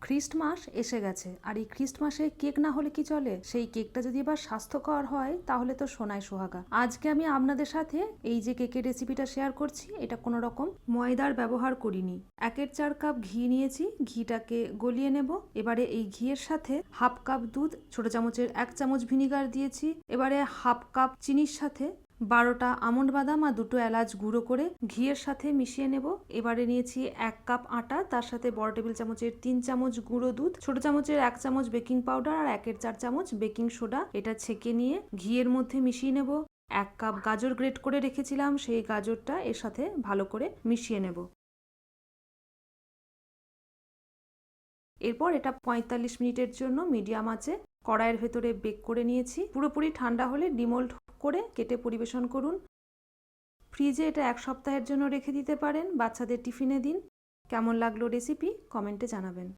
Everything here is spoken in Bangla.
খ্রিস্টমাস এসে গেছে, আর এই খ্রিস্টমাসে কেক না হলে কি চলে? সেই কেকটা যদি এবার স্বাস্থ্যকর হয় তাহলে তো সোনায় সোহাগা। আজকে আমি আপনাদের সাথে এই যে কেকের রেসিপিটা শেয়ার করছি, এটা কোনো রকম ময়দার ব্যবহার করিনি। 1/4 কাপ ঘি নিয়েছি, ঘিটাকে গলিয়ে নেব। এবারে এই ঘিয়ের সাথে হাফ কাপ দুধ, ছোট চামচের 1 চামচ ভিনিগার দিয়েছি। এবারে হাফ কাপ চিনির সাথে 12টা আমন্ড বাদাম আর 2টো এলাচ গুঁড়ো করে ঘিয়ের সাথে মিশিয়ে নেব। এবারে নিয়েছি 1 কাপ আটা, তার সাথে বড় টেবিল চামচের 3 চামচ গুঁড়ো দুধ, ছোট চামচের 1 চামচ বেকিং পাউডার আর 1/4 চামচ বেকিং সোডা। এটা ছেঁকে নিয়ে ঘিয়ের মধ্যে মিশিয়ে নেব। 1 কাপ গাজর গ্রেট করে রেখেছিলাম, সেই গাজরটা এর সাথে ভালো করে মিশিয়ে নেব। এরপর এটা 45 মিনিটের জন্য মিডিয়াম আঁচে কড়াইয়ের ভেতরে বেক করে নিয়েছি। পুরোপুরি ঠান্ডা হলে ডিমোল্ড করে কেটে পরিবেশন করুন। ফ্রিজে এটা 1 সপ্তাহের জন্য রেখে দিতে পারেন, বাচ্চাদের টিফিনে দিন। কেমন লাগলো রেসিপি কমেন্টে জানাবেন।